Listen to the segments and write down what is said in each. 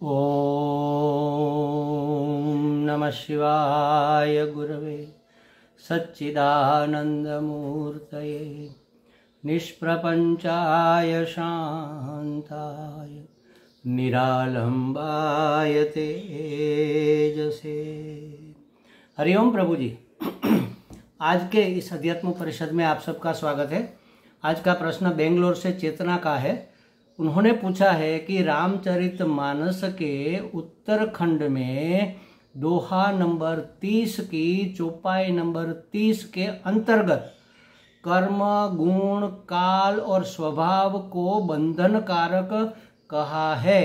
ओम नमः शिवाय गुरवे सच्चिदानंदमूर्तये निष्प्रपंचाय शांताय निरालंबाय तेजसे। हरिओम प्रभु जी। आज के इस अध्यात्म परिषद में आप सबका स्वागत है। आज का प्रश्न बेंगलोर से चेतना का है। उन्होंने पूछा है कि रामचरितमानस के उत्तरखंड में दोहा नंबर 30 की चौपाई नंबर 30 के अंतर्गत कर्म, गुण, काल और स्वभाव को बंधन कारक कहा है।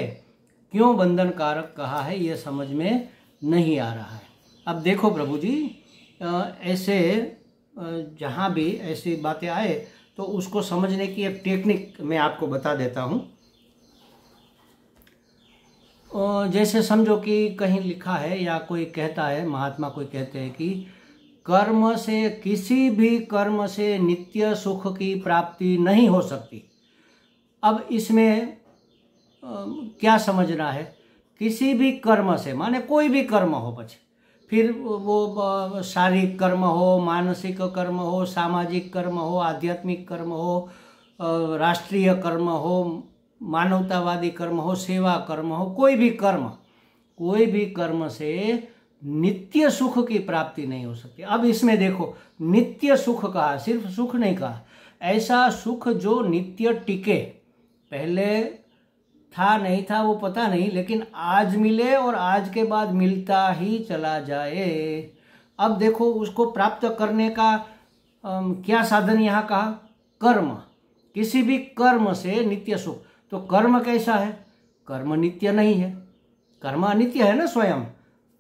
क्यों बंधन कारक कहा है ये समझ में नहीं आ रहा है। अब देखो प्रभु जी, ऐसे जहाँ भी ऐसी बातें आए तो उसको समझने की एक टेक्निक मैं आपको बता देता हूँ। जैसे समझो कि कहीं लिखा है या कोई कहता है, महात्मा कोई कहते हैं कि कर्म से, किसी भी कर्म से नित्य सुख की प्राप्ति नहीं हो सकती। अब इसमें क्या समझना है? किसी भी कर्म से माने कोई भी कर्म हो, बच्चे फिर वो शारीरिक कर्म हो, मानसिक कर्म हो, सामाजिक कर्म हो, आध्यात्मिक कर्म हो, राष्ट्रीय कर्म हो, मानवतावादी कर्म हो, सेवा कर्म हो, कोई भी कर्म से नित्य सुख की प्राप्ति नहीं हो सकती। अब इसमें देखो, नित्य सुख कहा, सिर्फ सुख नहीं कहा, ऐसा सुख जो नित्य टिके। पहले था नहीं था वो पता नहीं, लेकिन आज मिले और आज के बाद मिलता ही चला जाए। अब देखो, उसको प्राप्त करने का क्या साधन यहाँ कहा? कर्म। किसी भी कर्म से नित्य सुख। तो कर्म कैसा है? कर्म नित्य नहीं है, कर्म अनित्य है ना स्वयं।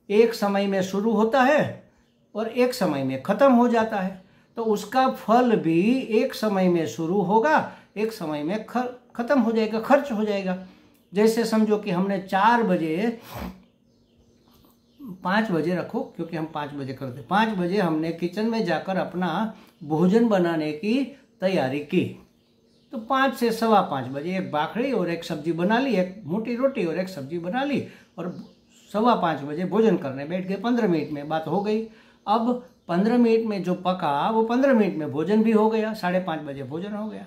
एक समय में शुरू होता है और एक समय में खत्म हो जाता है। तो उसका फल भी एक समय में शुरू होगा, एक समय में खत्म हो जाएगा, खर्च हो जाएगा। जैसे समझो कि हमने 5 बजे रखो, क्योंकि हम 5 बजे करते, 5 बजे हमने किचन में जाकर अपना भोजन बनाने की तैयारी की। तो 5 से 5:15 बजे एक बाखड़ी और एक सब्जी बना ली, एक मोटी रोटी और एक सब्जी बना ली, और 5:15 बजे भोजन करने बैठ गए। 15 मिनट में बात हो गई। अब 15 मिनट में जो पका वो 15 मिनट में भोजन भी हो गया, 5:30 बजे भोजन हो गया।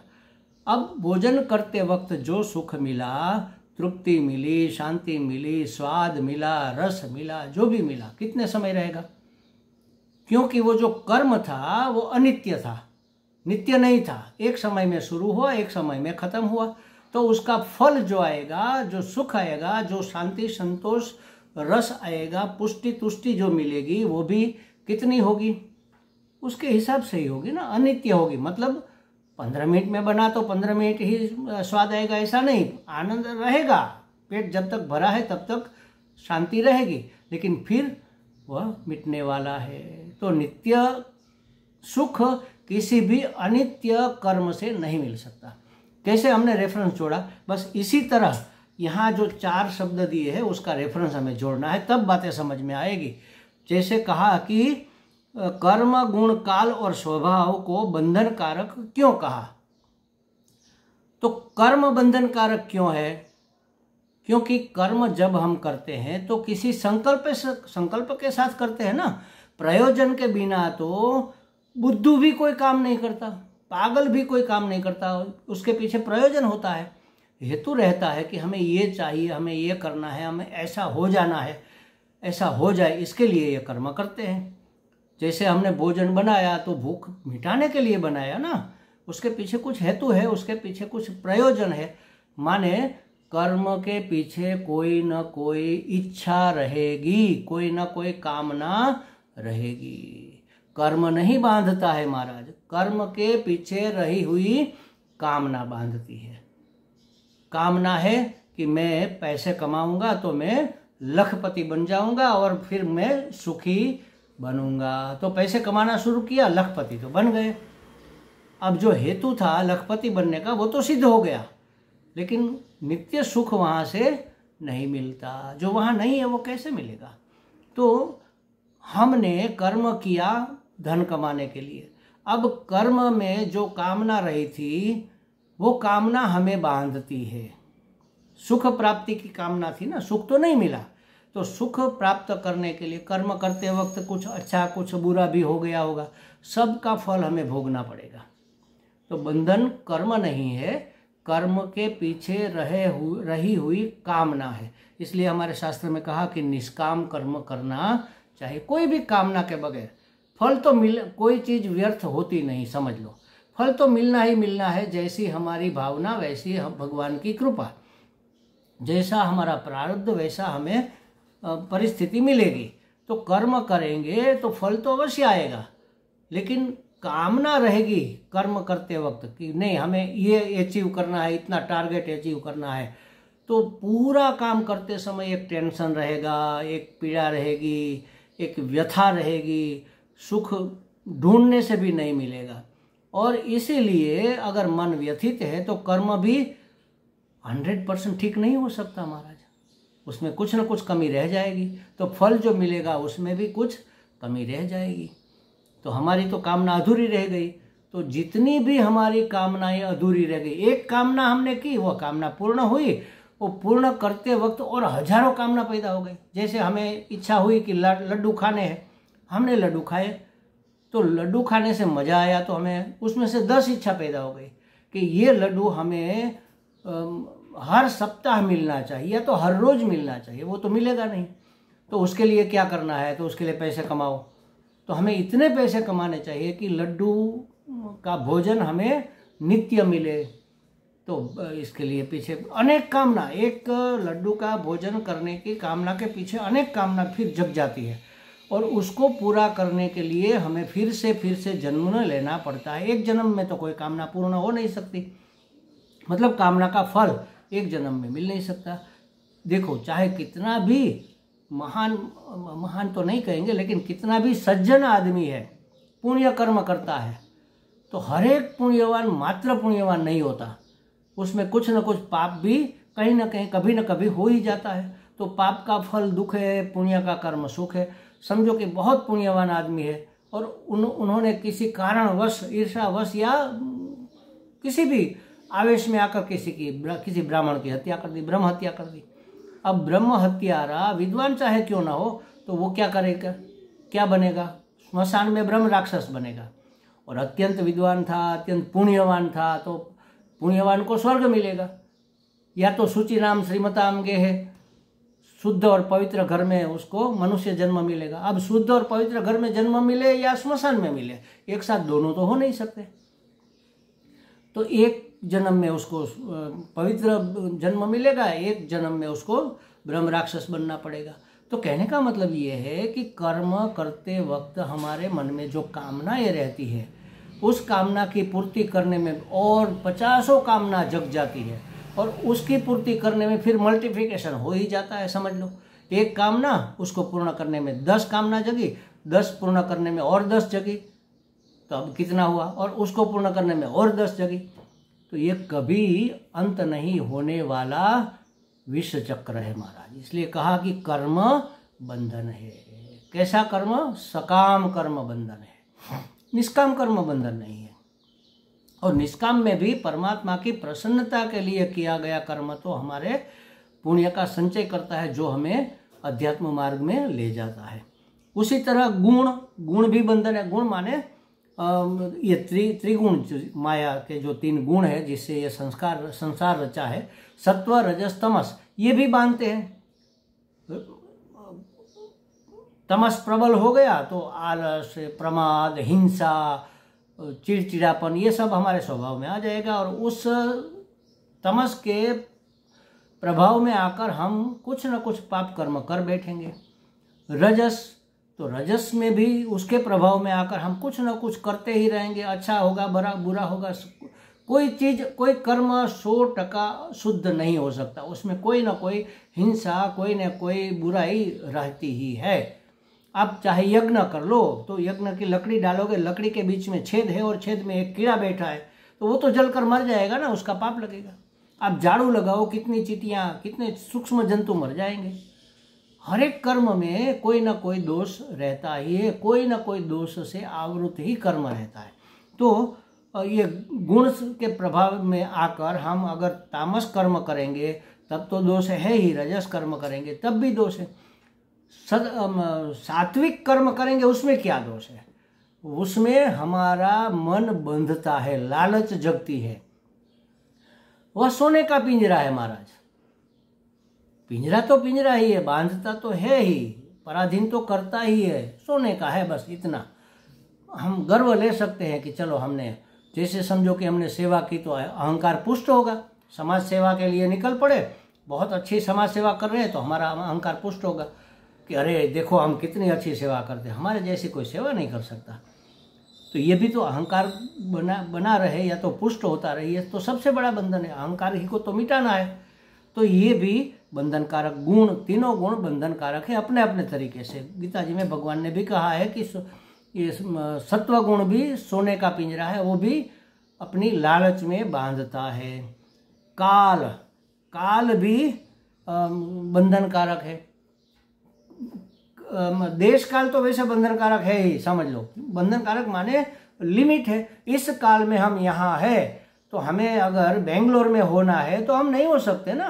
अब भोजन करते वक्त जो सुख मिला, तृप्ति मिली, शांति मिली, स्वाद मिला, रस मिला, जो भी मिला, कितने समय रहेगा? क्योंकि वो जो कर्म था वो अनित्य था, नित्य नहीं था। एक समय में शुरू हुआ, एक समय में खत्म हुआ। तो उसका फल जो आएगा, जो सुख आएगा, जो शांति, संतोष, रस आएगा, पुष्टि, तुष्टि जो मिलेगी, वो भी कितनी होगी? उसके हिसाब से ही होगी ना, अनित्य होगी। मतलब 15 मिनट में बना तो 15 मिनट ही स्वाद आएगा ऐसा नहीं, आनंद रहेगा। पेट जब तक भरा है तब तक शांति रहेगी, लेकिन फिर वह मिटने वाला है। तो नित्य सुख किसी भी अनित्य कर्म से नहीं मिल सकता। कैसे हमने रेफरेंस जोड़ा, बस इसी तरह यहाँ जो 4 शब्द दिए हैं उसका रेफरेंस हमें जोड़ना है, तब बातें समझ में आएगी। जैसे कहा कि कर्म, गुण, काल और स्वभाव को बंधन कारक क्यों कहा? तो कर्म बंधन कारक क्यों है? क्योंकि कर्म जब हम करते हैं तो किसी संकल्प के साथ करते हैं ना। प्रयोजन के बिना तो बुद्धू भी कोई काम नहीं करता, पागल भी कोई काम नहीं करता। उसके पीछे प्रयोजन होता है, हेतु रहता है कि हमें ये चाहिए, हमें ये करना है, हमें ऐसा हो जाना है, ऐसा हो जाए, इसके लिए ये कर्म करते हैं। जैसे हमने भोजन बनाया तो भूख मिटाने के लिए बनाया ना, उसके पीछे कुछ हेतु है, उसके पीछे कुछ प्रयोजन है। माने कर्म के पीछे कोई न कोई इच्छा रहेगी, कोई न कोई कामना रहेगी। कर्म नहीं बांधता है महाराज, कर्म के पीछे रही हुई कामना बांधती है। कामना है कि मैं पैसे कमाऊंगा तो मैं लखपति बन जाऊंगा और फिर मैं सुखी बनूंगा। तो पैसे कमाना शुरू किया, लखपति तो बन गए। अब जो हेतु था लखपति बनने का वो तो सिद्ध हो गया, लेकिन नित्य सुख वहाँ से नहीं मिलता। जो वहाँ नहीं है वो कैसे मिलेगा? तो हमने कर्म किया धन कमाने के लिए। अब कर्म में जो कामना रही थी वो कामना हमें बांधती है। सुख प्राप्ति की कामना थी ना, सुख तो नहीं मिला। तो सुख प्राप्त करने के लिए कर्म करते वक्त कुछ अच्छा कुछ बुरा भी हो गया होगा, सबका फल हमें भोगना पड़ेगा। तो बंधन कर्म नहीं है, कर्म के पीछे रही हुई कामना है। इसलिए हमारे शास्त्र में कहा कि निष्काम कर्म करना चाहिए। कोई भी कामना के बगैर फल तो कोई चीज़ व्यर्थ होती नहीं, समझ लो। फल तो मिलना ही मिलना है। जैसी हमारी भावना वैसी हम भगवान की कृपा, जैसा हमारा प्रारब्ध वैसा हमें परिस्थिति मिलेगी। तो कर्म करेंगे तो फल तो अवश्य आएगा, लेकिन कामना रहेगी कर्म करते वक्त कि नहीं हमें ये अचीव करना है, इतना टारगेट अचीव करना है। तो पूरा काम करते समय एक टेंशन रहेगा, एक पीड़ा रहेगी, एक व्यथा रहेगी, सुख ढूंढने से भी नहीं मिलेगा। और इसीलिए अगर मन व्यथित है तो कर्म भी 100% ठीक नहीं हो सकता महाराज, उसमें कुछ न कुछ कमी रह जाएगी। तो फल जो मिलेगा उसमें भी कुछ कमी रह जाएगी। तो हमारी तो कामना अधूरी रह गई। तो जितनी भी हमारी कामनाएं अधूरी रह गई, एक कामना हमने की, वह कामना पूर्ण हुई, वो पूर्ण करते वक्त और हजारों कामना पैदा हो गई। जैसे हमें इच्छा हुई कि लड्डू खाने हैं, हमने लड्डू खाए, तो लड्डू खाने से मज़ा आया, तो हमें उसमें से 10 इच्छा पैदा हो गई कि ये लड्डू हमें हर सप्ताह मिलना चाहिए या तो हर रोज़ मिलना चाहिए। वो तो मिलेगा नहीं, तो उसके लिए क्या करना है, तो उसके लिए पैसे कमाओ। तो हमें इतने पैसे कमाने चाहिए कि लड्डू का भोजन हमें नित्य मिले। तो इसके लिए पीछे अनेक कामना, एक लड्डू का भोजन करने की कामना के पीछे अनेक कामना फिर जग जाती है, और उसको पूरा करने के लिए हमें फिर से जन्म लेना पड़ता है। एक जन्म में तो कोई कामना पूर्ण हो नहीं सकती, मतलब कामना का फल एक जन्म में मिल नहीं सकता। देखो, चाहे कितना भी महान तो नहीं कहेंगे, लेकिन कितना भी सज्जन आदमी है, पुण्य कर्म करता है, तो हर एक पुण्यवान मात्र पुण्यवान नहीं होता। उसमें कुछ न कुछ पाप भी कहीं न कहीं कभी न कभी हो ही जाता है। तो पाप का फल दुख है, पुण्य का कर्म सुख है। समझो कि बहुत पुण्यवान आदमी है और उन्होंने किसी कारणवश, ईर्ष्यावश या किसी भी आवेश में आकर किसी ब्राह्मण की हत्या कर दी, ब्रह्म हत्या कर दी। अब ब्रह्म हत्यारा विद्वान चाहे क्यों ना हो, तो वो क्या करेगा, क्या बनेगा, स्मशान में ब्रह्म राक्षस बनेगा। और अत्यंत विद्वान था, अत्यंत पुण्यवान था, तो पुण्यवान को स्वर्ग मिलेगा। या तो शुचिनाम श्रीमताम गे है, शुद्ध और पवित्र घर में उसको मनुष्य जन्म मिलेगा। अब शुद्ध और पवित्र घर में जन्म मिले या स्मशान में मिले, एक साथ दोनों तो हो नहीं सकते। तो एक जन्म में उसको पवित्र जन्म मिलेगा, एक जन्म में उसको ब्रह्म राक्षस बनना पड़ेगा। तो कहने का मतलब ये है कि कर्म करते वक्त हमारे मन में जो कामनाएं रहती है, उस कामना की पूर्ति करने में और 50 कामना जग जाती है, और उसकी पूर्ति करने में फिर मल्टीप्लिकेशन हो ही जाता है। समझ लो, एक कामना उसको पूर्ण करने में 10 कामना जगी, 10 पूर्ण करने में और 10 जगी, तो अब कितना हुआ, और उसको पूर्ण करने में और 10 जगी। तो ये कभी अंत नहीं होने वाला विष चक्र है महाराज। इसलिए कहा कि कर्म बंधन है। कैसा कर्म? सकाम कर्म बंधन है, निष्काम कर्म बंधन नहीं है। और निष्काम में भी परमात्मा की प्रसन्नता के लिए किया गया कर्म तो हमारे पुण्य का संचय करता है, जो हमें अध्यात्म मार्ग में ले जाता है। उसी तरह गुण भी बंधन है। गुण माने ये त्रिगुण, माया के जो 3 गुण है जिससे ये संसार रचा है, सत्व रजस तमस, ये भी बांधते हैं। तमस प्रबल हो गया तो आलस, प्रमाद, हिंसा, चिड़चिड़ापन, ये सब हमारे स्वभाव में आ जाएगा, और उस तमस के प्रभाव में आकर हम कुछ न कुछ पाप कर्म कर बैठेंगे। रजस, तो रजस में भी उसके प्रभाव में आकर हम कुछ न कुछ करते ही रहेंगे, अच्छा होगा बुरा होगा। कोई चीज़, कोई कर्म 100% शुद्ध नहीं हो सकता, उसमें कोई ना कोई हिंसा, कोई ना कोई बुराई रहती ही है। आप चाहे यज्ञ कर लो, तो यज्ञ की लकड़ी डालोगे, लकड़ी के बीच में छेद है और छेद में एक कीड़ा बैठा है, तो वो तो जलकर मर जाएगा ना, उसका पाप लगेगा। आप झाड़ू लगाओ, कितनी चींटियाँ, कितने सूक्ष्म जंतु मर जाएंगे। हर एक कर्म में कोई ना कोई दोष रहता ही है, कोई ना कोई दोष से आवृत ही कर्म रहता है। तो ये गुण के प्रभाव में आकर हम अगर तामस कर्म करेंगे तब तो दोष है ही, रजस कर्म करेंगे तब भी दोष है। सात्विक कर्म करेंगे उसमें क्या दोष है? उसमें हमारा मन बंधता है, लालच जगती है। वह सोने का पिंजरा है महाराज, पिंजरा तो पिंजरा ही है, बांधता तो है ही, पराधीन तो करता ही है, सोने का है, बस इतना हम गर्व ले सकते हैं कि चलो हमने, जैसे समझो कि हमने सेवा की तो अहंकार पुष्ट होगा, समाज सेवा के लिए निकल पड़े, बहुत अच्छी समाज सेवा कर रहे हैं तो हमारा अहंकार पुष्ट होगा कि अरे देखो हम कितनी अच्छी सेवा करते हैं, हमारे जैसी कोई सेवा नहीं कर सकता। तो ये भी तो अहंकार बना रहे या तो पुष्ट होता रहे, ये तो सबसे बड़ा बंधन है, अहंकार ही को तो मिटाना है। तो ये भी बंधन कारक गुण, तीनों गुण बंधन कारक है अपने अपने तरीके से। गीता जी में भगवान ने भी कहा है कि ये सत्व गुण भी सोने का पिंजरा है, वो भी अपनी लालच में बांधता है। काल भी बंधन कारक है। देश काल तो वैसे बंधन कारक है ही, समझ लो, बंधन कारक माने लिमिट है। इस काल में हम यहाँ है तो हमें अगर बेंगलोर में होना है तो हम नहीं हो सकते ना,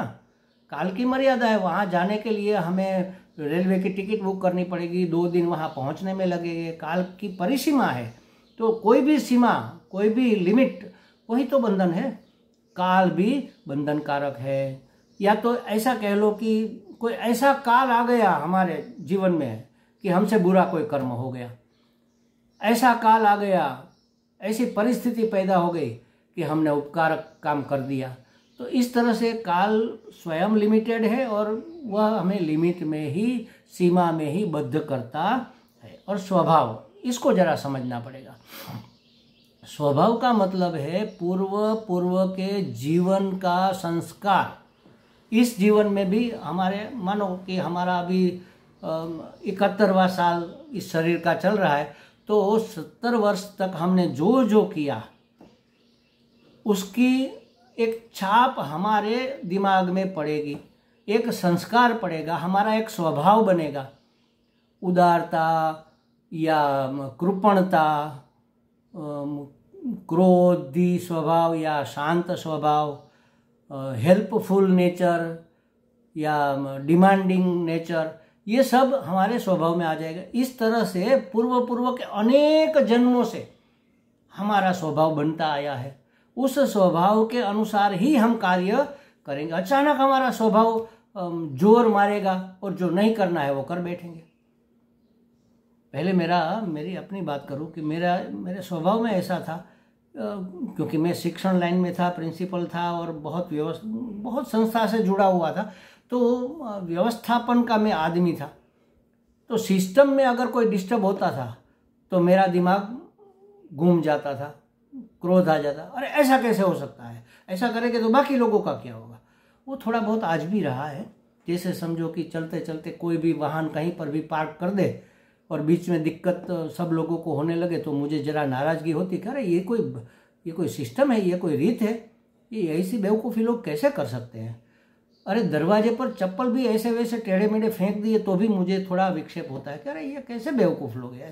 काल की मर्यादा है। वहाँ जाने के लिए हमें रेलवे की टिकट बुक करनी पड़ेगी, 2 दिन वहाँ पहुँचने में लगेंगे, काल की परिसीमा है। तो कोई भी सीमा, कोई भी लिमिट, वही तो बंधन है। काल भी बंधन कारक है। या तो ऐसा कह लो कि कोई ऐसा काल आ गया हमारे जीवन में कि हमसे बुरा कोई कर्म हो गया, ऐसा काल आ गया, ऐसी परिस्थिति पैदा हो गई कि हमने उपकारक काम कर दिया। तो इस तरह से काल स्वयं लिमिटेड है और वह हमें लिमिट में ही, सीमा में ही बद्ध करता है। और स्वभाव, इसको जरा समझना पड़ेगा। स्वभाव का मतलब है पूर्व के जीवन का संस्कार। इस जीवन में भी हमारे, मानो कि हमारा अभी 71वां साल इस शरीर का चल रहा है, तो 70 वर्ष तक हमने जो जो किया उसकी एक छाप हमारे दिमाग में पड़ेगी, एक संस्कार पड़ेगा, हमारा एक स्वभाव बनेगा। उदारता या कृपणता, क्रोधी स्वभाव या शांत स्वभाव, हेल्पफुल नेचर या डिमांडिंग नेचर, ये सब हमारे स्वभाव में आ जाएगा। इस तरह से पूर्व के अनेक जन्मों से हमारा स्वभाव बनता आया है। उस स्वभाव के अनुसार ही हम कार्य करेंगे। अचानक हमारा स्वभाव जोर मारेगा और जो नहीं करना है वो कर बैठेंगे। पहले मेरी अपनी बात करूं कि मेरे स्वभाव में ऐसा था, क्योंकि मैं शिक्षण लाइन में था, प्रिंसिपल था और बहुत संस्था से जुड़ा हुआ था, तो व्यवस्थापन का मैं आदमी था। तो सिस्टम में अगर कोई डिस्टर्ब होता था तो मेरा दिमाग घूम जाता था, क्रोध आ जाता, अरे ऐसा कैसे हो सकता है, ऐसा करेंगे तो बाकी लोगों का क्या होगा। वो थोड़ा बहुत आज भी रहा है। जैसे समझो कि चलते चलते कोई भी वाहन कहीं पर भी पार्क कर दे और बीच में दिक्कत सब लोगों को होने लगे तो मुझे जरा नाराजगी होती, कह रहे ये कोई सिस्टम है, ये कोई रीत है, ये ऐसी बेवकूफ़ी लोग कैसे कर सकते हैं। अरे दरवाजे पर चप्पल भी ऐसे वैसे टेढ़े मेढ़े फेंक दिए तो भी मुझे थोड़ा विक्षेप होता है, कह रहे ये कैसे बेवकूफ़ लोग हैं,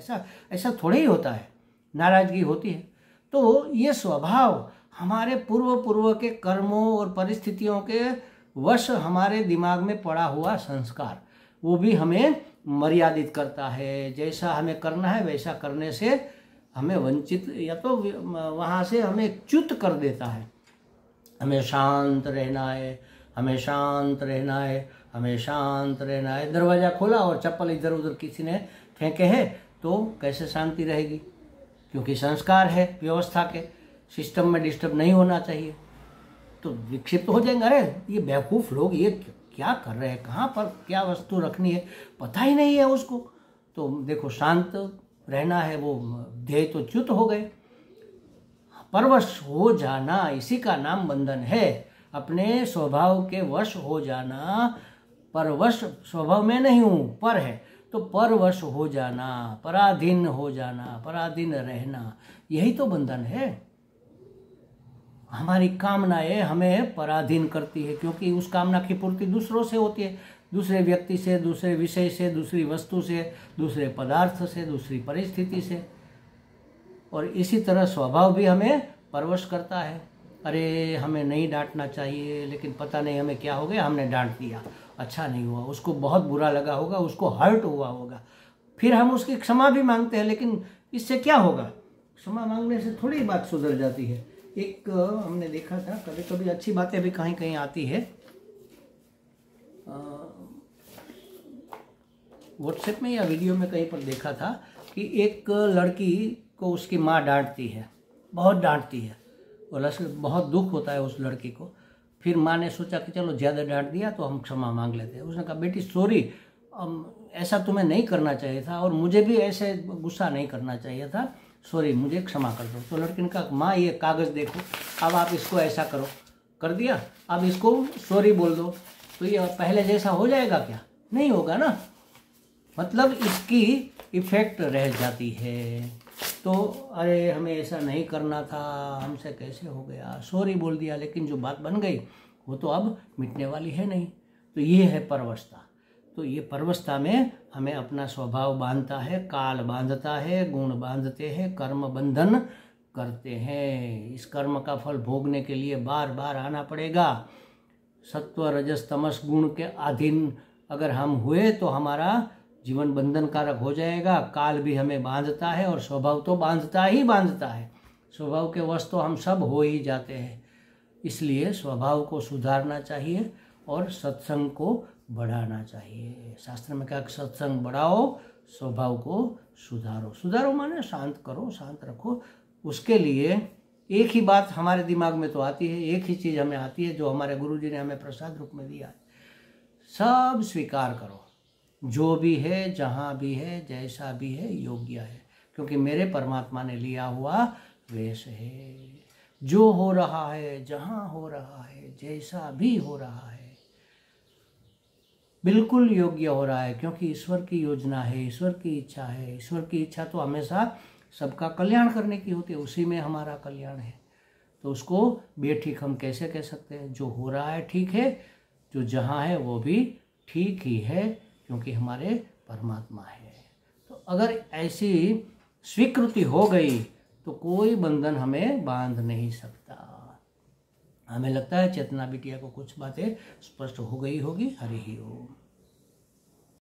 ऐसा थोड़ा ही होता है, नाराजगी होती है। तो ये स्वभाव हमारे पूर्व के कर्मों और परिस्थितियों के वश हमारे दिमाग में पड़ा हुआ संस्कार, वो भी हमें मर्यादित करता है। जैसा हमें करना है वैसा करने से हमें वंचित या तो वहाँ से हमें च्युत कर देता है। हमें शांत रहना है, हमें शांत रहना है, हमें शांत रहना है। दरवाज़ा खोला और चप्पल इधर उधर किसी ने फेंके हैं तो कैसे शांति रहेगी, क्योंकि संस्कार है व्यवस्था के, सिस्टम में डिस्टर्ब नहीं होना चाहिए। तो विक्षिप्त हो जाएंगे, अरे ये बेवकूफ़ लोग ये क्या कर रहे हैं, कहाँ पर क्या वस्तु रखनी है पता ही नहीं है उसको। तो देखो शांत रहना है, वो ध्येय तो च्युत हो गए। परवश हो जाना, इसी का नाम बंधन है। अपने स्वभाव के वश हो जाना, परवश स्वभाव में नहीं हूँ पर है, तो परवश हो जाना, पराधीन हो जाना, पराधीन रहना, यही तो बंधन है। हमारी कामनाएं हमें पराधीन करती है, क्योंकि उस कामना की पूर्ति दूसरों से होती है, दूसरे व्यक्ति से, दूसरे विषय से, दूसरी वस्तु से, दूसरे पदार्थ से, दूसरी परिस्थिति से। और इसी तरह स्वभाव भी हमें परवश करता है। अरे हमें नहीं डांटना चाहिए, लेकिन पता नहीं हमें क्या हो गया, हमने डांट दिया, अच्छा नहीं हुआ, उसको बहुत बुरा लगा होगा, उसको हर्ट हुआ होगा, फिर हम उसकी क्षमा भी मांगते हैं, लेकिन इससे क्या होगा? क्षमा मांगने से थोड़ी बात सुधर जाती है। एक हमने देखा था, कभी कभी अच्छी बातें भी कहीं कहीं आती है, व्हाट्सएप में या वीडियो में कहीं पर देखा था कि एक लड़की को उसकी माँ डांटती है, बहुत डांटती है, और बहुत दुख होता है उस लड़की को। फिर माँ ने सोचा कि चलो ज़्यादा डांट दिया तो हम क्षमा मांग लेते हैं। उसने कहा बेटी सॉरी, ऐसा तुम्हें नहीं करना चाहिए था, और मुझे भी ऐसे गुस्सा नहीं करना चाहिए था, सॉरी, मुझे क्षमा कर दो। तो लड़की ने कहा माँ ये कागज़ देखो, अब आप इसको ऐसा करो, कर दिया, अब इसको सॉरी बोल दो, तो ये पहले जैसा हो जाएगा क्या? नहीं होगा ना, मतलब इसकी इफेक्ट रह जाती है। तो अरे हमें ऐसा नहीं करना था, हमसे कैसे हो गया, सॉरी बोल दिया, लेकिन जो बात बन गई वो तो अब मिटने वाली है नहीं। तो ये है परवशता। तो ये परवशता में हमें अपना स्वभाव बांधता है, काल बांधता है, गुण बांधते हैं, कर्म बंधन करते हैं। इस कर्म का फल भोगने के लिए बार बार आना पड़ेगा। सत्व रजस तमस गुण के अधीन अगर हम हुए तो हमारा जीवन बंधन कारक हो जाएगा। काल भी हमें बांधता है, और स्वभाव तो बांधता ही बांधता है। स्वभाव के वश तो हम सब हो ही जाते हैं। इसलिए स्वभाव को सुधारना चाहिए और सत्संग को बढ़ाना चाहिए। शास्त्र में कहा कि सत्संग बढ़ाओ, स्वभाव को सुधारो। सुधारो माने शांत करो, शांत रखो। उसके लिए एक ही बात हमारे दिमाग में तो आती है, एक ही चीज़ हमें आती है जो हमारे गुरुजी ने हमें प्रसाद रूप में दिया है। सब स्वीकार करो, जो भी है, जहाँ भी है, जैसा भी है, योग्य है, क्योंकि मेरे परमात्मा ने लिया हुआ वेश है। जो हो रहा है, जहाँ हो रहा है, जैसा भी हो रहा है, बिल्कुल योग्य हो रहा है, क्योंकि ईश्वर की योजना है, ईश्वर की इच्छा है। ईश्वर की इच्छा तो हमेशा सबका कल्याण करने की होती है, उसी में हमारा कल्याण है। तो उसको बेठीक हम कैसे कह सकते हैं? जो हो रहा है ठीक है, जो जहाँ है वो भी ठीक ही है, क्योंकि हमारे परमात्मा है। तो अगर ऐसी स्वीकृति हो गई तो कोई बंधन हमें बांध नहीं सकता। हमें लगता है चेतना बिटिया को कुछ बातें स्पष्ट हो गई होगी। हरि ओम।